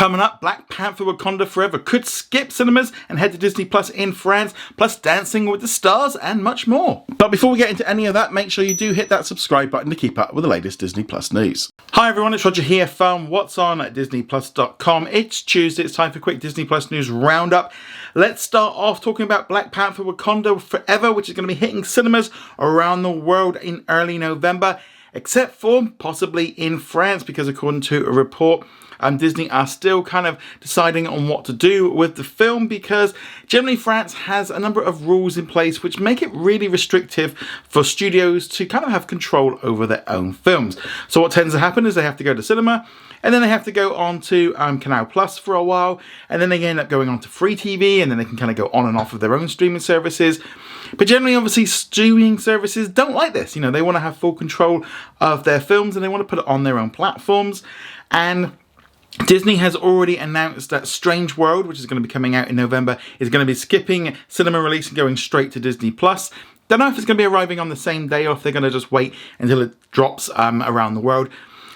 Coming up, Black Panther Wakanda Forever could skip cinemas and head to Disney Plus in France, plus Dancing with the Stars and much more. But before we get into any of that, make sure you do hit that subscribe button to keep up with the latest Disney Plus news. Hi everyone, it's Roger here from What's On at DisneyPlus.com. It's Tuesday, it's time for a quick Disney Plus news roundup. Let's start off talking about Black Panther Wakanda Forever, which is going to be hitting cinemas around the world in early November, except for possibly in France, because according to a report, Disney are still kind of deciding on what to do with the film, because generally France has a number of rules in place which make it really restrictive for studios to kind of have control over their own films. So what tends to happen is they have to go to cinema, and then they have to go on to Canal Plus for a while, and then they end up going on to free TV, and then they can kind of go on and off of their own streaming services. But generally, obviously, streaming services don't like this. You know, they want to have full control of their films, and they want to put it on their own platforms. And Disney has already announced that Strange World, which is going to be coming out in November, is going to be skipping cinema release and going straight to Disney Plus. Don't know if it's going to be arriving on the same day or if they're going to just wait until it drops around the world.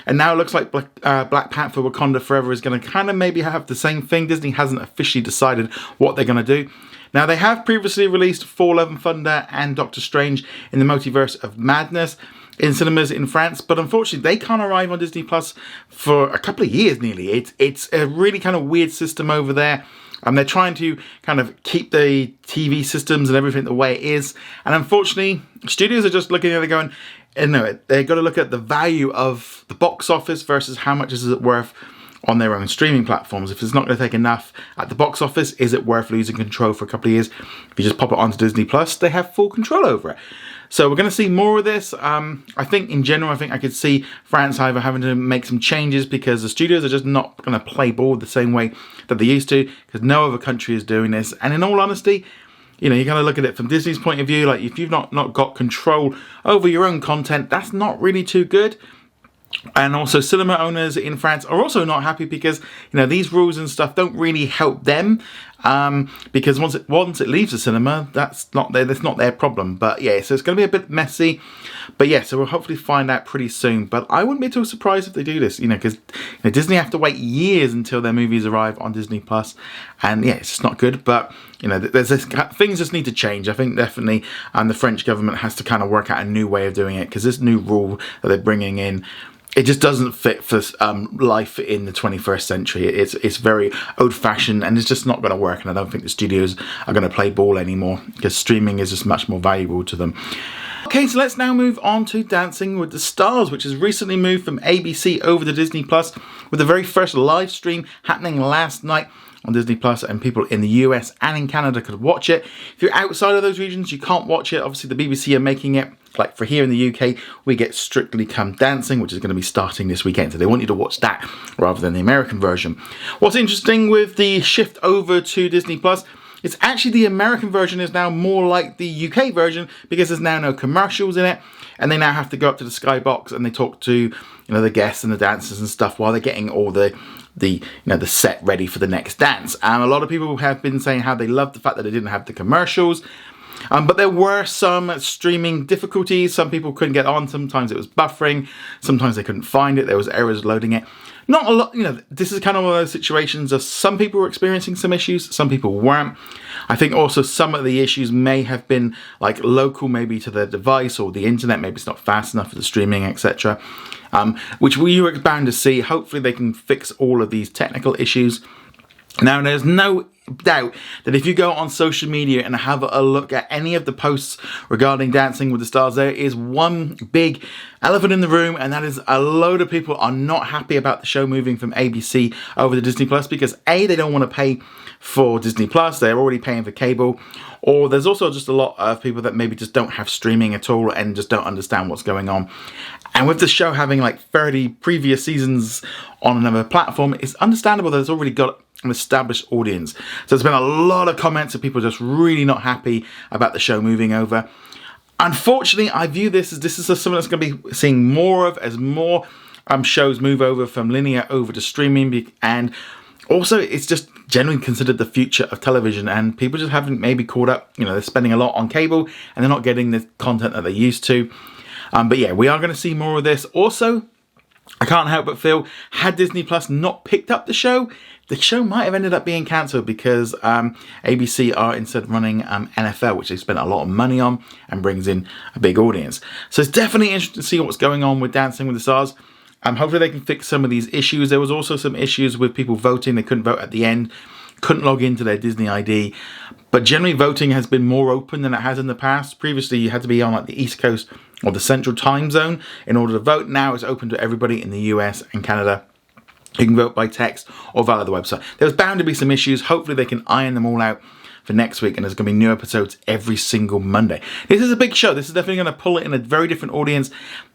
And now it looks like Black Panther Wakanda Forever is going to kind of maybe have the same thing. Disney hasn't officially decided what they're going to do. Now, they have previously released Thor: Love and Thunder and Doctor Strange in the Multiverse of Madness in cinemas in France, but unfortunately they can't arrive on Disney Plus for a couple of years nearly. It's a really kind of weird system over there. They're trying to kind of keep the TV systems and everything the way it is, and unfortunately studios are just looking at it going, no, they've got to look at the value of the box office versus how much is it worth on their own streaming platforms. If it's not going to take enough at the box office, is it worth losing control for a couple of years? If you just pop it onto Disney Plus, they have full control over it. So we're going to see more of this. I think in general, I could see France either having to make some changes because the studios are just not going to play ball the same way that they used to, because no other country is doing this. And in all honesty, you know, you got to look at it from Disney's point of view. Like, if you've not got control over your own content, that's not really too good. And also, cinema owners in France are also not happy because, you know, these rules and stuff don't really help them, because once it leaves the cinema, that's not their problem. But yeah, so it's going to be a bit messy. But yeah, so we'll hopefully find out pretty soon. But I wouldn't be too surprised if they do this, you know, because Disney have to wait years until their movies arrive on Disney Plus, and yeah, it's just not good. But you know, things just need to change. I think definitely, the French government has to kind of work out a new way of doing it, because this new rule that they're bringing in, it just doesn't fit for life in the 21st century. It's very old-fashioned, and it's just not going to work. And I don't think the studios are going to play ball anymore, because streaming is just much more valuable to them. Okay, so let's now move on to Dancing with the Stars, which has recently moved from ABC over to Disney Plus, with the very first live stream happening last night on Disney Plus, and people in the US and in Canada could watch it. If you're outside of those regions, you can't watch it. Obviously, the BBC are making it. Like for here in the UK, we get Strictly Come Dancing, which is going to be starting this weekend. So they want you to watch that rather than the American version. What's interesting with the shift over to Disney Plus, it's actually the American version is now more like the UK version, because there's now no commercials in it, and they now have to go up to the skybox and they talk to, you know, the guests and the dancers and stuff while they're getting all the set ready for the next dance. And a lot of people have been saying how they love the fact that they didn't have the commercials. But there were some streaming difficulties. Some people couldn't get on. Sometimes it was buffering. Sometimes they couldn't find it. There was errors loading it. Not a lot, you know, this is kind of one of those situations of some people were experiencing some issues, some people weren't. I think also some of the issues may have been like local, maybe to the device or the internet. Maybe it's not fast enough for the streaming, etc. Which we were bound to see. Hopefully they can fix all of these technical issues. Now, there's no doubt that if you go on social media and have a look at any of the posts regarding Dancing with the Stars, there is one big elephant in the room, and that is a load of people are not happy about the show moving from ABC over to Disney Plus, because A, they don't want to pay for Disney Plus, they're already paying for cable, or there's also just a lot of people that maybe just don't have streaming at all and just don't understand what's going on. And with the show having like 30 previous seasons on another platform, it's understandable that it's already got an established audience. So there's been a lot of comments of people just really not happy about the show moving over. Unfortunately, I view this as something that's going to be seeing more of as more shows move over from linear over to streaming, and also it's just generally considered the future of television, and people just haven't maybe caught up. You know, they're spending a lot on cable and they're not getting the content that they used to. But yeah, we are going to see more of this. Also, I can't help but feel, had Disney Plus not picked up the show might have ended up being cancelled, because ABC are instead running NFL, which they spent a lot of money on and brings in a big audience. So it's definitely interesting to see what's going on with Dancing with the Stars. Hopefully they can fix some of these issues. There was also some issues with people voting. They couldn't vote at the end, couldn't log into their Disney ID. But generally voting has been more open than it has in the past. Previously you had to be on like the East Coast or the Central Time Zone in order to vote. Now it's open to everybody in the US and Canada. You can vote by text or via the website. There's bound to be some issues. Hopefully they can iron them all out for next week, and there's going to be new episodes every single Monday. This is a big show. This is definitely going to pull it in a very different audience,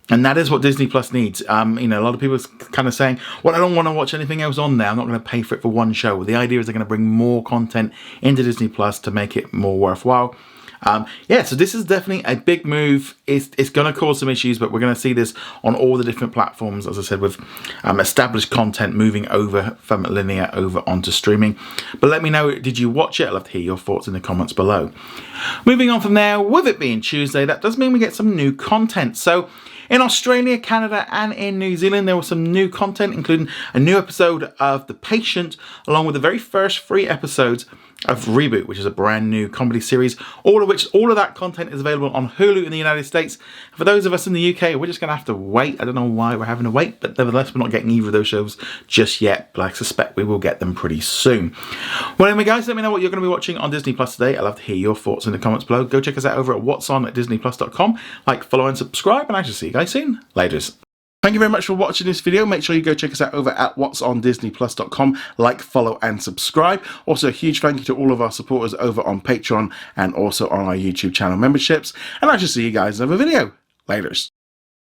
and that is what Disney Plus needs. A lot of people are kind of saying, well, I don't want to watch anything else on there. I'm not going to pay for it for one show. Well, the idea is they're going to bring more content into Disney Plus to make it more worthwhile. So this is definitely a big move. It's going to cause some issues, but we're going to see this on all the different platforms, as I said, with established content moving over from linear over onto streaming. But let me know, did you watch it? I'd love to hear your thoughts in the comments below. Moving on from there, with it being Tuesday, that does mean we get some new content. So in Australia, Canada, and in New Zealand, there was some new content, including a new episode of The Patient, along with the very first 3 episodes of Reboot, which is a brand new comedy series, all of that content is available on Hulu in the United States. For those of us in the UK, we're just going to have to wait. I don't know why we're having to wait, but nevertheless, we're not getting either of those shows just yet, but I suspect we will get them pretty soon. Well, anyway, guys, let me know what you're going to be watching on Disney Plus today. I'd love to hear your thoughts in the comments below. Go check us out over at whatsonatdisneyplus.com. Like, follow, and subscribe, and I shall see you guys soon. Laters. Thank you very much for watching this video. Make sure you go check us out over at whatsondisneyplus.com. Like, follow, and subscribe. Also, a huge thank you to all of our supporters over on Patreon and also on our YouTube channel memberships. And I shall see you guys in another video. Laters.